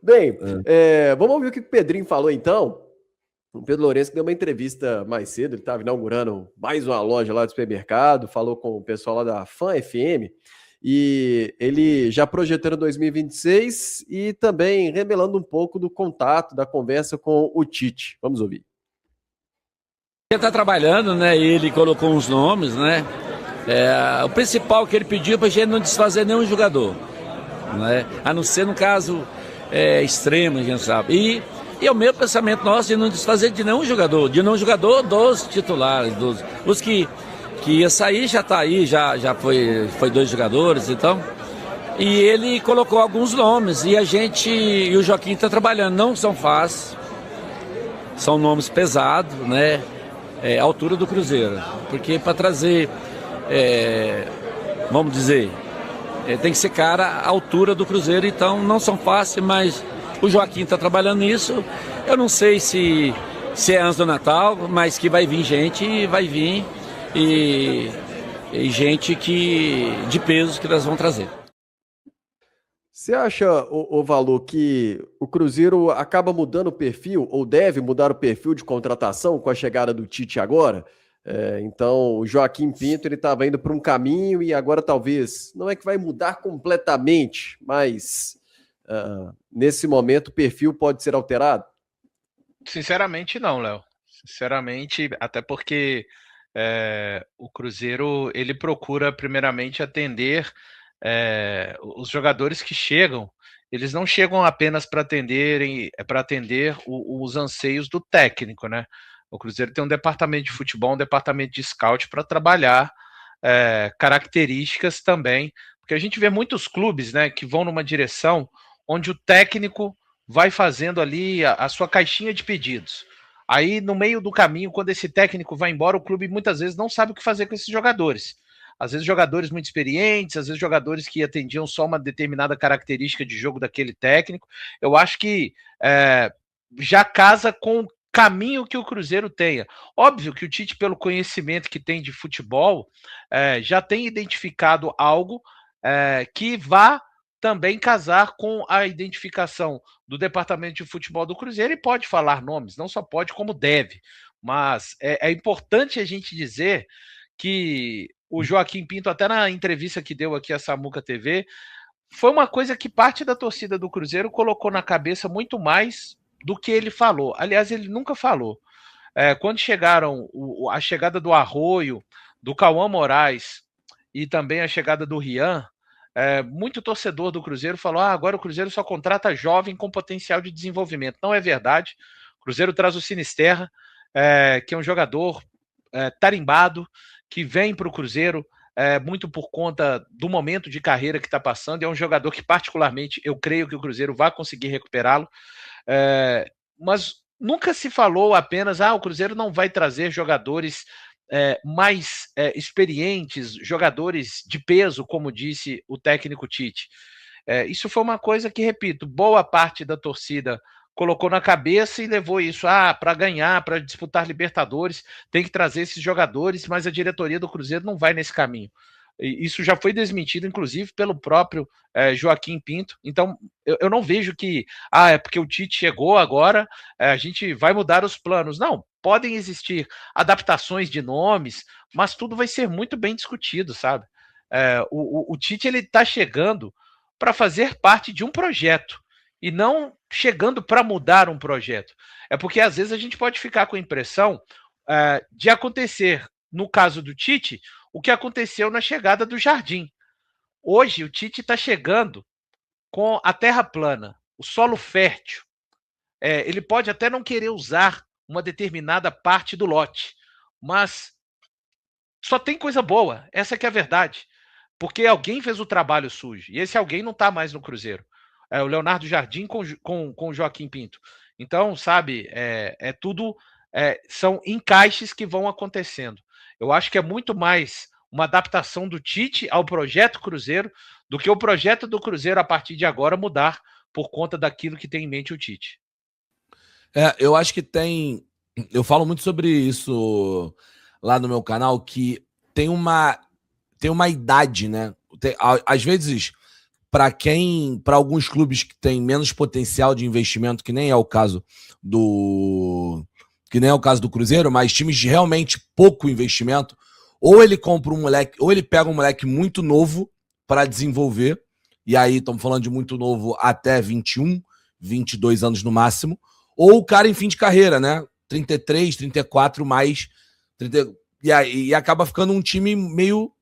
Bem, vamos ouvir o que o Pedrinho falou então. O Pedro Lourenço deu uma entrevista mais cedo, ele estava inaugurando mais uma loja lá do supermercado, falou com o pessoal lá da Fan FM, e ele já projetando 2026 e também revelando um pouco do contato, da conversa com o Tite. Vamos ouvir. Ele está trabalhando, né? Ele colocou uns nomes, né? O principal que ele pediu para a gente não desfazer nenhum jogador, né? A não ser no caso extremo, a gente sabe. E é o meu pensamento nosso de não desfazer de nenhum jogador, dos titulares, os que ia sair já está aí, já foi 2 jogadores, então. E ele colocou alguns nomes e o Joaquim está trabalhando, não são fáceis, são nomes pesados, né? A altura do Cruzeiro, porque para trazer, vamos dizer, tem que ser cara à altura do Cruzeiro, então não são fáceis, mas o Joaquim está trabalhando nisso. Eu não sei se é antes do Natal, mas que vai vir gente, vai vir, e gente de peso que nós vamos trazer. Você acha, o Valor, que o Cruzeiro acaba mudando o perfil, ou deve mudar o perfil de contratação com a chegada do Tite agora? Então, o Joaquim Pinto ele estava indo para um caminho e agora talvez, não é que vai mudar completamente, mas nesse momento o perfil pode ser alterado? Sinceramente não, Léo. Sinceramente, até porque o Cruzeiro ele procura primeiramente atender os jogadores que chegam. Eles não chegam apenas para atender os anseios do técnico, né? O Cruzeiro tem um departamento de futebol, um departamento de scout para trabalhar características também, porque a gente vê muitos clubes, né, que vão numa direção onde o técnico vai fazendo ali a sua caixinha de pedidos. Aí, no meio do caminho, quando esse técnico vai embora, o clube muitas vezes não sabe o que fazer com esses jogadores. Às vezes jogadores muito experientes, às vezes jogadores que atendiam só uma determinada característica de jogo daquele técnico. Eu acho que já casa com o caminho que o Cruzeiro tenha. Óbvio que o Tite, pelo conhecimento que tem de futebol, já tem identificado algo que vá também casar com a identificação do departamento de futebol do Cruzeiro, e pode falar nomes, não só pode, como deve. Mas é importante a gente dizer que o Joaquim Pinto, até na entrevista que deu aqui a Samuca TV, foi uma coisa que parte da torcida do Cruzeiro colocou na cabeça muito mais do que ele falou. Aliás, ele nunca falou. Quando chegaram a chegada do Arroio, do Cauã Moraes e também a chegada do Rian, muito torcedor do Cruzeiro falou: agora o Cruzeiro só contrata jovem com potencial de desenvolvimento. Não é verdade. O Cruzeiro traz o Sinisterra, que é um jogador tarimbado, que vem para o Cruzeiro muito por conta do momento de carreira que está passando. É um jogador que, particularmente, eu creio que o Cruzeiro vai conseguir recuperá-lo. Mas nunca se falou apenas: o Cruzeiro não vai trazer jogadores mais experientes, jogadores de peso, como disse o técnico Tite. Isso foi uma coisa que, repito, boa parte da torcida colocou na cabeça e levou isso para ganhar, para disputar Libertadores, tem que trazer esses jogadores, mas a diretoria do Cruzeiro não vai nesse caminho. Isso já foi desmentido, inclusive, pelo próprio Joaquim Pinto. Então, eu não vejo que é porque o Tite chegou agora, a gente vai mudar os planos. Não, podem existir adaptações de nomes, mas tudo vai ser muito bem discutido, sabe? O Tite ele está chegando para fazer parte de um projeto e não chegando para mudar um projeto. É porque às vezes a gente pode ficar com a impressão de acontecer, no caso do Tite, o que aconteceu na chegada do Jardim. Hoje o Tite está chegando com a terra plana, o solo fértil. Ele pode até não querer usar uma determinada parte do lote, mas só tem coisa boa, essa que é a verdade. Porque alguém fez o trabalho sujo, e esse alguém não está mais no Cruzeiro. O Leonardo Jardim com o Joaquim Pinto. Então, sabe, tudo são encaixes que vão acontecendo. Eu acho que é muito mais uma adaptação do Tite ao projeto Cruzeiro do que o projeto do Cruzeiro, a partir de agora, mudar por conta daquilo que tem em mente o Tite. Eu acho que tem... Eu falo muito sobre isso lá no meu canal, que tem uma idade, né? Às vezes para alguns clubes que têm menos potencial de investimento, que nem é o caso do Cruzeiro, mas times de realmente pouco investimento, ou ele compra um moleque, ou ele pega um moleque muito novo para desenvolver, e aí estamos falando de muito novo até 21, 22 anos no máximo, ou o cara em fim de carreira, né? 33, 34 mais 30, e acaba ficando um time meio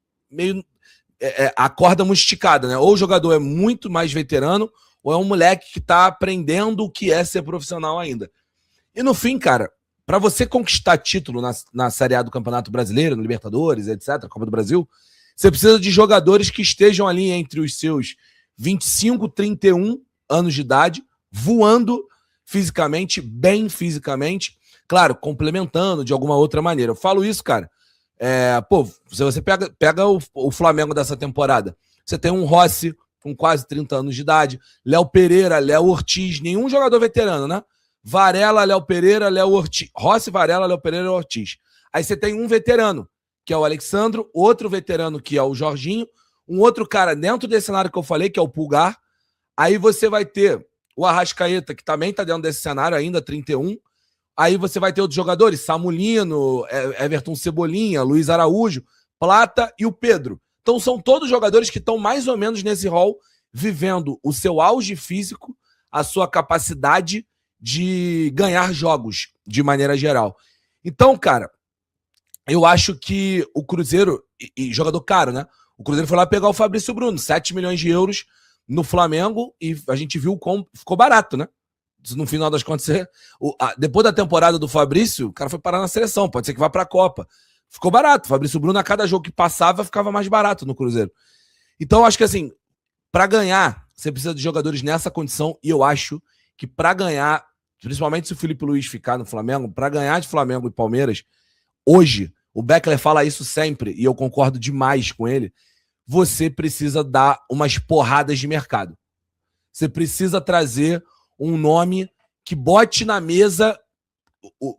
a corda muito esticada, né? Ou o jogador é muito mais veterano, ou é um moleque que tá aprendendo o que é ser profissional ainda. E no fim, cara, para você conquistar título na Série A do Campeonato Brasileiro, no Libertadores, etc., Copa do Brasil, você precisa de jogadores que estejam ali entre os seus 25, 31 anos de idade, voando fisicamente, bem fisicamente, claro, complementando de alguma outra maneira. Eu falo isso, cara, se você pega o Flamengo dessa temporada, você tem um Rossi com quase 30 anos de idade, Léo Pereira, Léo Ortiz, nenhum jogador veterano, né? Varela, Léo Pereira, Léo Ortiz. Rossi, Varela, Léo Pereira e Ortiz. Aí você tem um veterano, que é o Alexandro, outro veterano, que é o Jorginho, um outro cara dentro desse cenário que eu falei, que é o Pulgar. Aí você vai ter o Arrascaeta, que também tá dentro desse cenário ainda, 31. Aí você vai ter outros jogadores, Samulino, Everton Cebolinha, Luiz Araújo, Plata e o Pedro. Então são todos jogadores que estão mais ou menos nesse rol, vivendo o seu auge físico, a sua capacidade de ganhar jogos, de maneira geral. Então, cara, eu acho que o Cruzeiro, e jogador caro, né? O Cruzeiro foi lá pegar o Fabrício Bruno, 7 milhões de euros no Flamengo, e a gente viu como ficou barato, né? No final das contas, depois da temporada do Fabrício, o cara foi parar na seleção, pode ser que vá pra Copa. Ficou barato. O Fabrício Bruno, a cada jogo que passava, ficava mais barato no Cruzeiro. Então, eu acho que assim, pra ganhar, você precisa de jogadores nessa condição, e eu acho que pra ganhar, principalmente se o Felipe Luiz ficar no Flamengo, pra ganhar de Flamengo e Palmeiras, hoje, o Beckler fala isso sempre, e eu concordo demais com ele, você precisa dar umas porradas de mercado. Você precisa trazer um nome que bote na mesa,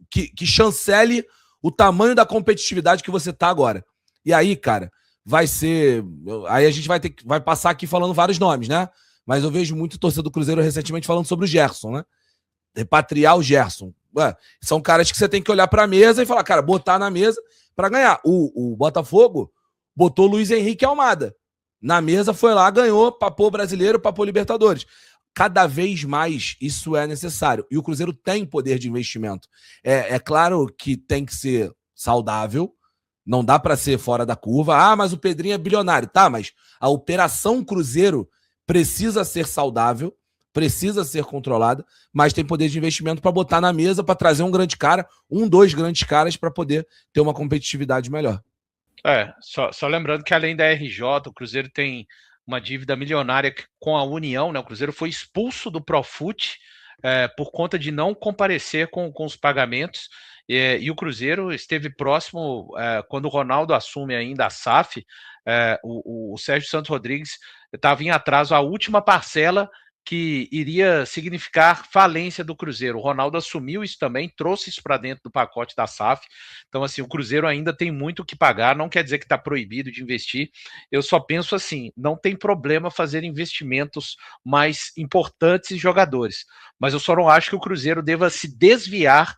que chancele o tamanho da competitividade que você tá agora. E aí, cara, vai ser... Aí a gente vai passar aqui falando vários nomes, né? Mas eu vejo muito torcedor do Cruzeiro recentemente falando sobre o Gerson, né? Repatriar o Gerson. São caras que você tem que olhar pra mesa e falar, cara, botar na mesa pra ganhar. O Botafogo botou Luiz Henrique Almada. Na mesa foi lá, ganhou, papou brasileiro, papou Libertadores. Cada vez mais isso é necessário. E o Cruzeiro tem poder de investimento. É claro que tem que ser saudável, não dá para ser fora da curva. Ah, mas o Pedrinho é bilionário. Tá, mas a operação Cruzeiro precisa ser saudável, precisa ser controlada, mas tem poder de investimento para botar na mesa, para trazer um grande cara, dois grandes caras para poder ter uma competitividade melhor. Só lembrando que além da RJ, o Cruzeiro tem uma dívida milionária com a União, né? O Cruzeiro foi expulso do Profut por conta de não comparecer com os pagamentos, e o Cruzeiro esteve próximo, quando o Ronaldo assume ainda a SAF, o Sérgio Santos Rodrigues estava em atraso a última parcela que iria significar falência do Cruzeiro. O Ronaldo assumiu isso também, trouxe isso para dentro do pacote da SAF. Então, assim, o Cruzeiro ainda tem muito o que pagar, não quer dizer que está proibido de investir. Eu só penso assim, não tem problema fazer investimentos mais importantes em jogadores, mas eu só não acho que o Cruzeiro deva se desviar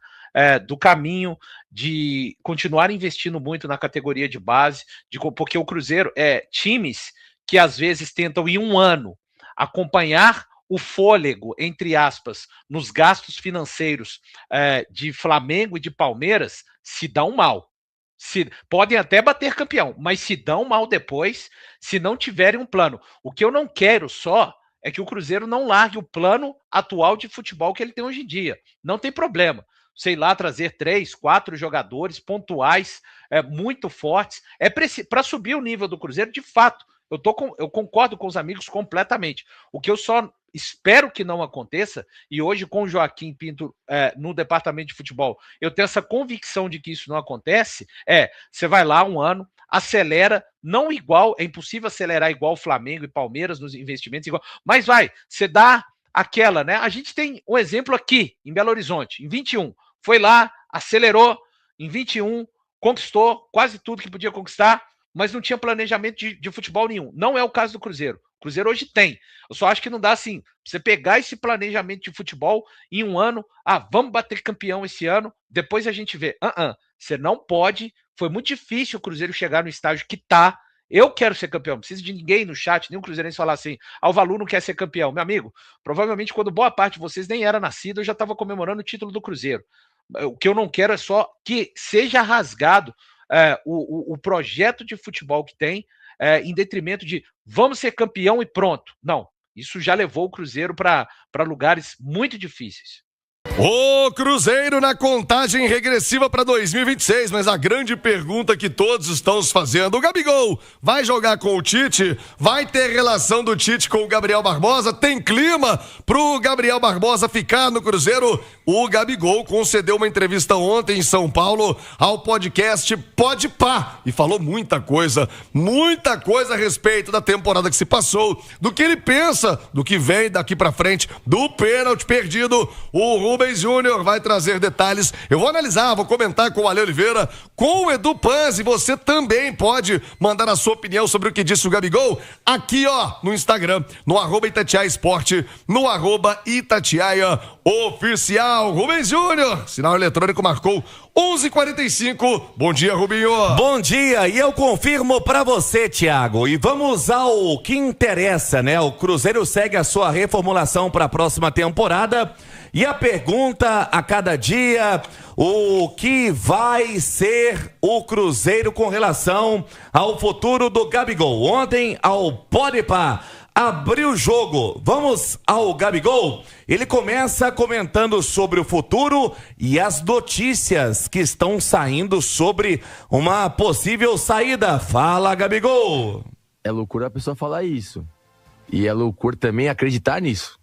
do caminho de continuar investindo muito na categoria de base, porque o Cruzeiro times que às vezes tentam em um ano acompanhar o fôlego, entre aspas, nos gastos financeiros de Flamengo e de Palmeiras, se dão mal. Podem até bater campeão, mas se dão mal depois, se não tiverem um plano. O que eu não quero só é que o Cruzeiro não largue o plano atual de futebol que ele tem hoje em dia. Não tem problema. Sei lá, trazer 3, 4 jogadores pontuais, muito fortes. Para subir o nível do Cruzeiro, de fato. Eu concordo com os amigos completamente. O que eu só espero que não aconteça, e hoje com o Joaquim Pinto no departamento de futebol, eu tenho essa convicção de que isso não acontece, você vai lá um ano, acelera, não igual, é impossível acelerar igual Flamengo e Palmeiras nos investimentos, mas você dá aquela, né? A gente tem um exemplo aqui, em Belo Horizonte, em 21, foi lá, acelerou, em 21, conquistou quase tudo que podia conquistar, mas não tinha planejamento de futebol nenhum. Não é o caso do Cruzeiro. O Cruzeiro hoje tem. Eu só acho que não dá assim, você pegar esse planejamento de futebol em um ano, vamos bater campeão esse ano, depois a gente vê. Você não pode, foi muito difícil o Cruzeiro chegar no estágio que tá. Eu quero ser campeão, não precisa de ninguém no chat, nenhum cruzeirense falar assim, o Valu não quer ser campeão. Meu amigo, provavelmente quando boa parte de vocês nem era nascido, eu já estava comemorando o título do Cruzeiro. O que eu não quero é só que seja rasgado o projeto de futebol que tem, em detrimento de vamos ser campeão e pronto. Não, isso já levou o Cruzeiro para lugares muito difíceis. O Cruzeiro na contagem regressiva para 2026, mas a grande pergunta que todos estão se fazendo, o Gabigol vai jogar com o Tite? Vai ter relação do Tite com o Gabriel Barbosa? Tem clima pro Gabriel Barbosa ficar no Cruzeiro? O Gabigol concedeu uma entrevista ontem em São Paulo ao podcast Pode Pá e falou muita coisa a respeito da temporada que se passou, do que ele pensa, do que vem daqui para frente, do pênalti perdido. O Rubens Júnior vai trazer detalhes. Eu vou analisar, vou comentar com o Ale Oliveira, com o Edu Panzi. Você também pode mandar a sua opinião sobre o que disse o Gabigol aqui, no Instagram, no @Itatiaia Esporte, no @Itatiaia Oficial. Rubens Júnior, sinal eletrônico marcou 11h45. Bom dia, Rubinho. Bom dia, e eu confirmo pra você, Thiago. E vamos ao que interessa, né? O Cruzeiro segue a sua reformulação para a próxima temporada. E a pergunta a cada dia, o que vai ser o Cruzeiro com relação ao futuro do Gabigol? Ontem, ao Pode Pá, abriu o jogo. Vamos ao Gabigol. Ele começa comentando sobre o futuro e as notícias que estão saindo sobre uma possível saída. Fala, Gabigol. É loucura a pessoa falar isso. E é loucura também acreditar nisso.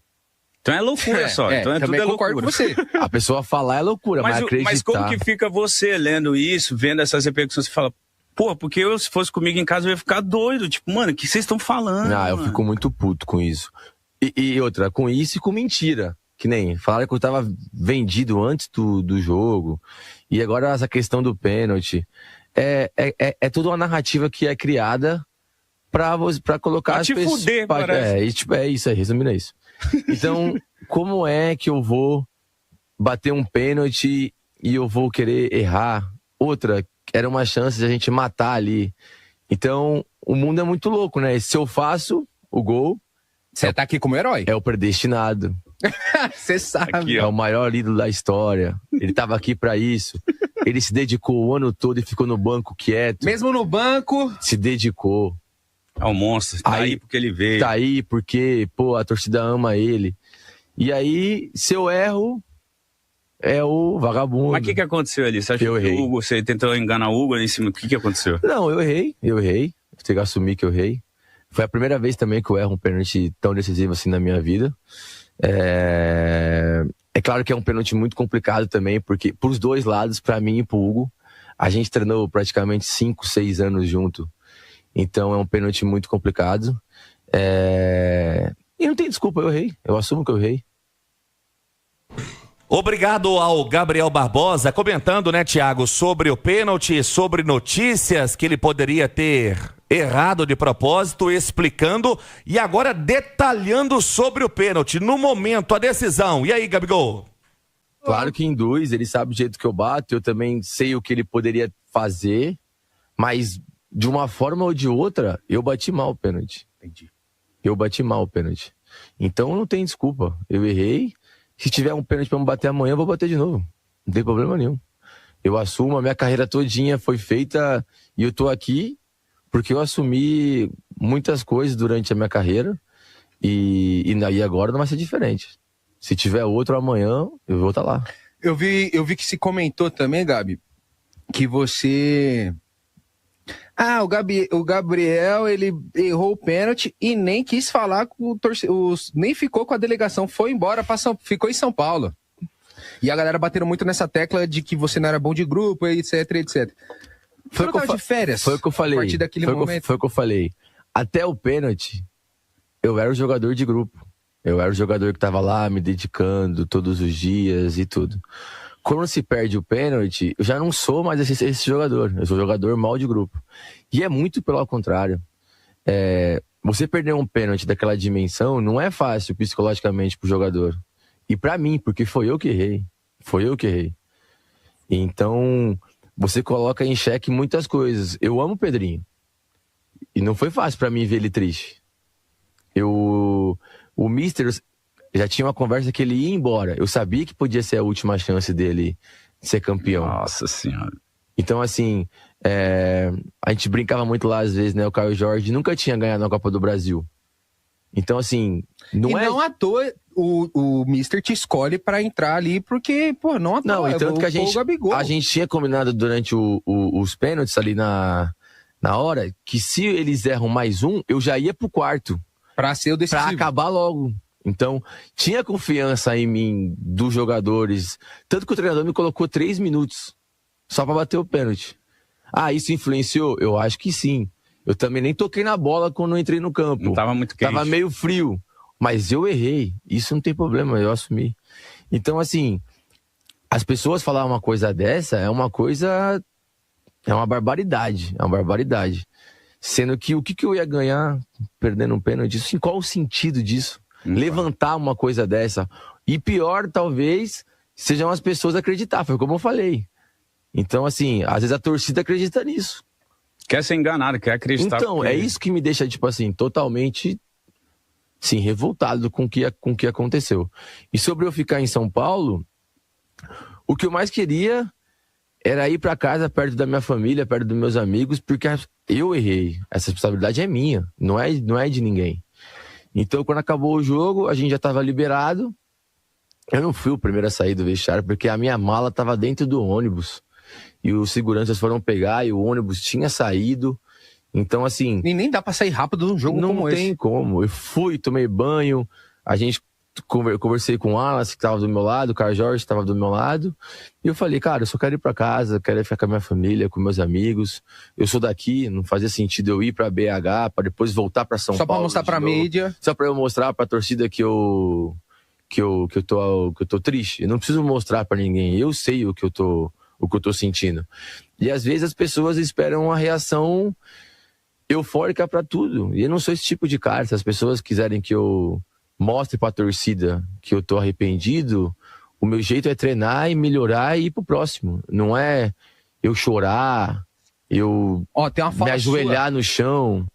Então é loucura só. Então também tudo concordo loucura. com você. A pessoa falar é loucura, mas acreditar... Mas como que fica você lendo isso, vendo essas repercussões, você fala, porque eu, se fosse comigo em casa, eu ia ficar doido. Tipo, mano, o que vocês estão falando? Eu fico muito puto com isso. E outra, com isso e com mentira. Que nem, falaram que eu tava vendido antes do jogo. E agora essa questão do pênalti. É toda uma narrativa que é criada pra colocar as pessoas... fuder, parece. É isso aí, resumindo é isso. Então, como é que eu vou bater um pênalti e eu vou querer errar? Outra, era uma chance de a gente matar ali. Então, o mundo é muito louco, né? Se eu faço o gol... Você tá aqui como herói. É o predestinado. Você sabe. Aqui, é o maior ídolo da história. Ele tava aqui pra isso. Ele se dedicou o ano todo e ficou no banco quieto. Mesmo no banco... Se dedicou. É um monstro, tá aí porque ele veio. Tá aí porque, a torcida ama ele. E aí, se eu erro, é o vagabundo. Mas o que aconteceu ali? Você acha Eu errei. que o Hugo, você tentou enganar o Hugo ali em cima? O que aconteceu? Não, eu errei. Tenho que assumir que eu errei. Foi a primeira vez também que eu erro um pênalti tão decisivo assim na minha vida. É claro que é um pênalti muito complicado também, porque pros dois lados, pra mim e pro Hugo, a gente treinou praticamente 5, 6 anos junto. Então é um pênalti muito complicado. E não tem desculpa, eu errei. Eu assumo que eu errei. Obrigado ao Gabriel Barbosa, comentando, né, Thiago, sobre o pênalti, sobre notícias que ele poderia ter errado de propósito, explicando e agora detalhando sobre o pênalti. No momento, a decisão. E aí, Gabigol? Claro que induz, ele sabe o jeito que eu bato, eu também sei o que ele poderia fazer, mas de uma forma ou de outra, eu bati mal o pênalti. Entendi. Eu bati mal o pênalti. Então não tem desculpa. Eu errei. Se tiver um pênalti pra me bater amanhã, eu vou bater de novo. Não tem problema nenhum. Eu assumo, a minha carreira todinha foi feita e eu tô aqui porque eu assumi muitas coisas durante a minha carreira e agora não vai ser diferente. Se tiver outro amanhã, eu vou estar lá. Eu vi que se comentou também, Gabi, que você... o Gabriel, ele errou o pênalti e nem quis falar com o torcedor, nem ficou com a delegação, foi embora, ficou em São Paulo. E a galera bateram muito nessa tecla de que você não era bom de grupo, etc, etc. Foi o que de férias. Foi o que eu falei. A partir daquele momento. Foi o que eu falei. Até o pênalti, eu era o jogador de grupo. Eu era o jogador que tava lá me dedicando todos os dias e tudo. Quando se perde o pênalti, eu já não sou mais esse jogador. Eu sou jogador mal de grupo. E é muito pelo contrário. você perder um pênalti daquela dimensão não é fácil psicologicamente pro jogador. E pra mim, porque foi eu que errei. Então, você coloca em xeque muitas coisas. Eu amo o Pedrinho. E não foi fácil pra mim ver ele triste. O Mister já tinha uma conversa que ele ia embora. Eu sabia que podia ser a última chance dele de ser campeão. Nossa Senhora. Então, assim, a gente brincava muito lá às vezes, né? O Caio Jorge nunca tinha ganhado na Copa do Brasil. Então, assim, não à toa o Mister te escolhe pra entrar ali, porque, pô, não à toa. Não, e tanto que a gente tinha combinado durante os pênaltis ali na hora, que se eles erram mais um, eu já ia pro quarto. Pra ser o decisivo. Pra acabar logo. Então, tinha confiança em mim, dos jogadores. Tanto que o treinador me colocou 3 minutos só pra bater o pênalti. Isso influenciou? Eu acho que sim. Eu também nem toquei na bola quando eu entrei no campo. Não tava muito quente. Tava meio frio. Mas eu errei. Isso não tem problema, eu assumi. Então, assim, as pessoas falar uma coisa dessa é uma coisa... É uma barbaridade. É uma barbaridade. Sendo que o que eu ia ganhar perdendo um pênalti? Assim, qual o sentido disso? Levantar uma coisa dessa. E pior, talvez, sejam as pessoas acreditar. Foi como eu falei. Então, assim, às vezes a torcida acredita nisso. Quer ser enganado, quer acreditar. Então, porque... é isso que me deixa, tipo assim, totalmente, sim, revoltado com o que aconteceu. E sobre eu ficar em São Paulo, o que eu mais queria era ir pra casa, perto da minha família, perto dos meus amigos, porque eu errei. Essa responsabilidade é minha, não é de ninguém. Então, quando acabou o jogo, a gente já tava liberado. Eu não fui o primeiro a sair do vestiário, porque a minha mala tava dentro do ônibus. E os seguranças foram pegar e o ônibus tinha saído. Então, assim... E nem dá pra sair rápido num jogo como esse. Não tem como. Eu fui, tomei banho, a gente conversei com o Wallace, que tava do meu lado, o Caio Jorge tava do meu lado. E eu falei, cara, eu só quero ir pra casa, quero ficar com a minha família, com meus amigos. Eu sou daqui, não fazia sentido eu ir pra BH, pra depois voltar pra São Paulo. Só pra mostrar pra mídia. Só pra eu mostrar pra torcida que eu tô triste. Eu não preciso mostrar pra ninguém. Eu sei o que eu tô sentindo. E às vezes as pessoas esperam uma reação eufórica pra tudo. E eu não sou esse tipo de cara. Se as pessoas quiserem que eu mostre pra torcida que eu tô arrependido, o meu jeito é treinar e melhorar e ir pro próximo. Não é eu chorar, tem uma me ajoelhar no chão.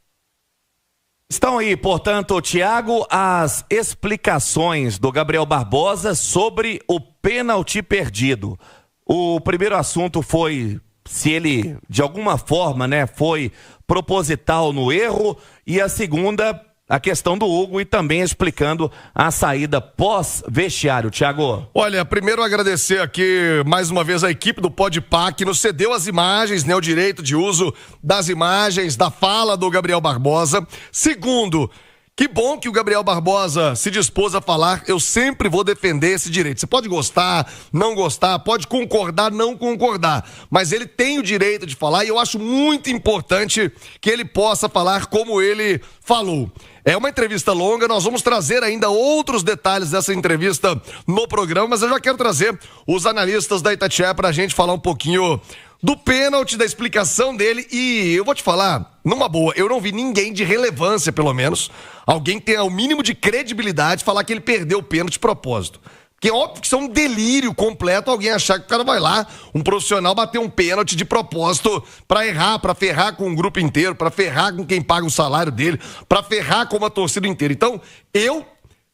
Estão aí, portanto, Thiago, as explicações do Gabriel Barbosa sobre o pênalti perdido. O primeiro assunto foi se ele, de alguma forma, né, foi proposital no erro, e a segunda, a questão do Hugo, e também explicando a saída pós-vestiário. Thiago. Olha, primeiro agradecer aqui mais uma vez a equipe do Podpah, que nos cedeu as imagens, né, o direito de uso das imagens, da fala do Gabriel Barbosa. Segundo, que bom que o Gabriel Barbosa se dispôs a falar. Eu sempre vou defender esse direito. Você pode gostar, não gostar, pode concordar, não concordar, mas ele tem o direito de falar, e eu acho muito importante que ele possa falar como ele falou. É uma entrevista longa, nós vamos trazer ainda outros detalhes dessa entrevista no programa, mas eu já quero trazer os analistas da Itatiaia pra gente falar um pouquinho do pênalti, da explicação dele. E eu vou te falar, numa boa, eu não vi ninguém de relevância, pelo menos, alguém que tenha o mínimo de credibilidade falar que ele perdeu o pênalti de propósito. Porque é óbvio que isso é um delírio completo alguém achar que o cara vai lá, um profissional, bater um pênalti de propósito pra errar, pra ferrar com o grupo inteiro, pra ferrar com quem paga o salário dele, pra ferrar com a torcida inteira. Então, eu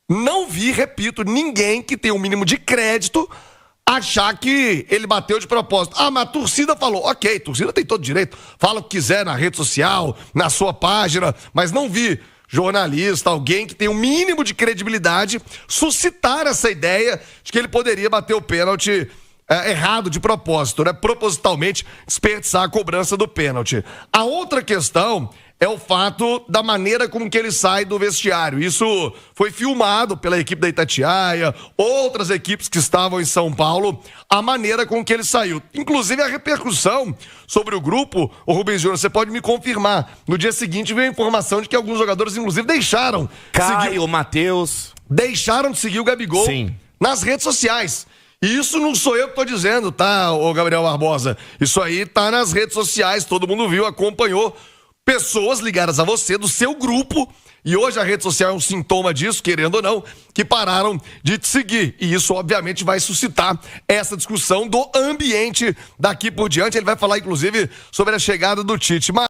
não vi, repito, ninguém que tenha o mínimo de crédito achar que ele bateu de propósito. Mas a torcida falou, ok, a torcida tem todo direito, fala o que quiser na rede social, na sua página, mas não vi jornalista, alguém que tem o mínimo de credibilidade suscitar essa ideia de que ele poderia bater o pênalti errado de propósito, né? Propositalmente desperdiçar a cobrança do pênalti. A outra questão é o fato da maneira como que ele sai do vestiário. Isso foi filmado pela equipe da Itatiaia, outras equipes que estavam em São Paulo, a maneira com que ele saiu. Inclusive a repercussão sobre o grupo, o Rubens Júnior, você pode me confirmar. No dia seguinte veio a informação de que alguns jogadores, inclusive, deixaram de seguir o Gabigol. Sim. Nas redes sociais. E isso não sou eu que tô dizendo, tá, ô Gabriel Barbosa? Isso aí tá nas redes sociais, todo mundo viu, acompanhou. pessoas ligadas a você, do seu grupo, e hoje a rede social é um sintoma disso, querendo ou não, que pararam de te seguir. E isso, obviamente, vai suscitar essa discussão do ambiente daqui por diante. Ele vai falar, inclusive, sobre a chegada do Tite. Mas